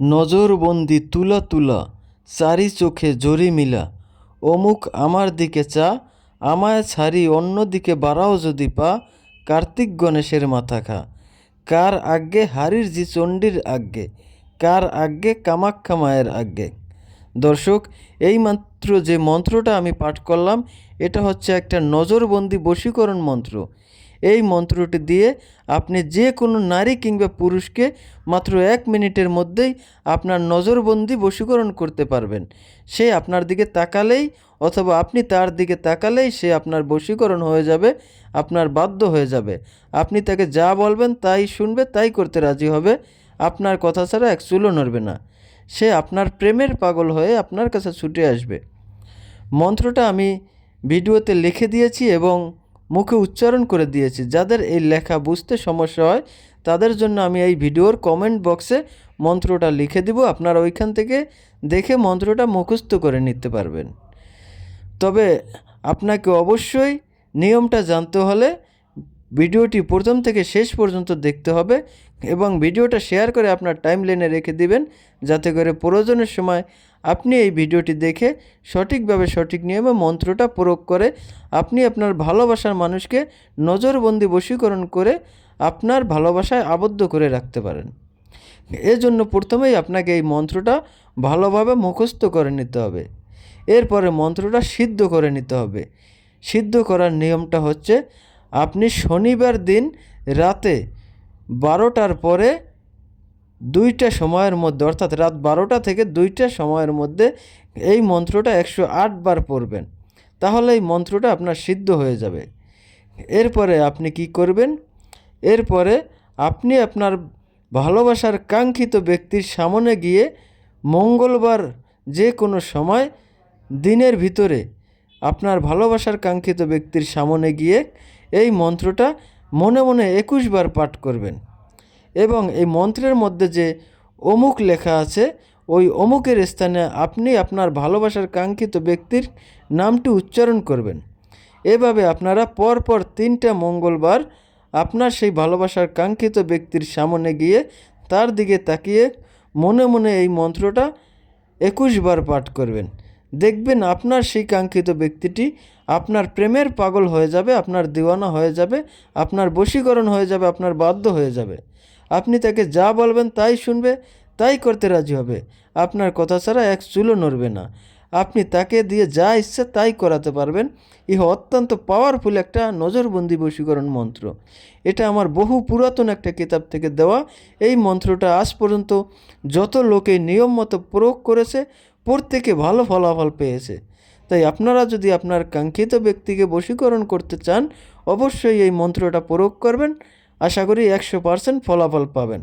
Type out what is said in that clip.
নজরবন্দি তুলা তুলা, চারি চোখে জরি মিলা, অমুক আমার দিকে চা, আমায় ছাড়ি অন্য দিকে বাড়াও যদি পা, কার্তিক গণেশের মাথা খা, কার আজ্ঞে হারির জি চণ্ডীর আজ্ঞে, কার আজ্ঞে কামাখ্যা মায়ের আজ্ঞে। দর্শক, এইমাত্র যে মন্ত্রটা আমি পাঠ করলাম এটা হচ্ছে একটা নজরবন্দি বশীকরণ মন্ত্র। এই মন্ত্রটি দিয়ে আপনি যে কোনো নারী কিংবা পুরুষকে মাত্র 1 মিনিটের মধ্যেই আপনার নজরবন্দি বশীকরণ করতে পারবেন। সে আপনার দিকে তাকালেই অথবা আপনি তার দিকে তাকালেই সে আপনার বশীকরণ হয়ে যাবে, আপনার বাধ্য হয়ে যাবে। আপনি তাকে যা বলবেন তাই শুনবে, তাই করতে রাজি হবে, আপনার কথা ছাড়া এক চুলও নড়বে না। সে আপনার প্রেমের পাগল হয়ে আপনার কাছে ছুটে আসবে। মন্ত্রটা আমি ভিডিওতে লিখে দিয়েছি এবং মুখে উচ্চারণ করে দিয়েছি। যাদের এই লেখা বুঝতে সমস্যা হয় তাদের জন্য আমি এই ভিডিওর কমেন্ট বক্সে মন্ত্রটা লিখে দিব, আপনারা ওইখান থেকে দেখে মন্ত্রটা মুখস্থ করে নিতে পারবেন। তবে আপনাকে অবশ্যই নিয়মটা জানতে হলে ভিডিওটি প্রথম থেকে শেষ পর্যন্ত দেখতে হবে এবং ভিডিওটা শেয়ার করে আপনার টাইমলাইনে রেখে দিবেন, যাতে করে প্রয়োজনের সময় আপনি এই ভিডিওটি দেখে সঠিকভাবে সঠিক নিয়মে মন্ত্রটা প্রয়োগ করে আপনি আপনার ভালোবাসার মানুষকে নজরবন্দি বশীকরণ করে আপনার ভালোবাসায় আবদ্ধ করে রাখতে পারেন। এজন্য প্রথমেই আপনাকে এই মন্ত্রটা ভালোভাবে মুখস্থ করে নিতে হবে। এরপরে মন্ত্রটা সিদ্ধ করে নিতে হবে। সিদ্ধ করার নিয়মটা হচ্ছে, আপনি শনিবার দিন রাতে 12টার পরে 2টা সময়ের মধ্যে, অর্থাৎ রাত 12টা থেকে 2টা সময়ের মধ্যে এই মন্ত্রটা 108 বার পড়বেন। তাহলে এই মন্ত্রটা আপনার সিদ্ধ হয়ে যাবে। এরপরে আপনি কি করবেন? এরপরে আপনি আপনার ভালোবাসার কাঙ্ক্ষিত ব্যক্তির সামনে গিয়ে মঙ্গলবার যে কোনো সময় দিনের ভিতরে আপনার ভালোবাসার কাঙ্ক্ষিত ব্যক্তির সামনে গিয়ে এই মন্ত্রটা মনে মনে 21 বার পাঠ করবেন এবং এই মন্ত্রের মধ্যে যে অমুক লেখা আছে ওই অমুকের স্থানে আপনি আপনার ভালোবাসার কাঙ্ক্ষিত ব্যক্তির নামটি উচ্চারণ করবেন। এভাবে আপনারা পরপর 3টা মঙ্গলবার আপনার সেই ভালোবাসার কাঙ্ক্ষিত ব্যক্তির সামনে গিয়ে তার দিকে তাকিয়ে মনে মনে এই মন্ত্রটা 21 বার পাঠ করবেন। দেখবেন আপনার সেই কাঙ্ক্ষিত ব্যক্তিটি আপনার প্রেমের পাগল হয়ে যাবে, আপনার দিওয়ানা হয়ে যাবে, আপনার বশীকরণ হয়ে যাবে, আপনার বাধ্য হয়ে যাবে। আপনি তাকে যা বলবেন তাই শুনবে, তাই করতে রাজি হবে, আপনার কথা ছাড়া এক চুলও নড়বে না। আপনি তাকে দিয়ে যা ইচ্ছা তাই করাতে পারবেন। ইহা অত্যন্ত পাওয়ারফুল একটা নজরবন্দি বশীকরণ মন্ত্র। এটা আমার বহু পুরাতন একটা কিতাব থেকে দেওয়া। এই মন্ত্রটা আজ পর্যন্ত যত লোকে নিয়ম মতো প্রয়োগ করেছে প্রত্যেকে ভালো ফলাফল পেয়েছে। তাই আপনারা যদি আপনার কাঙ্ক্ষিত ব্যক্তিকে বশীকরণ করতে চান অবশ্যই এই মন্ত্রটা প্রয়োগ করবেন। আশা করি 100% ফলাফল পাবেন।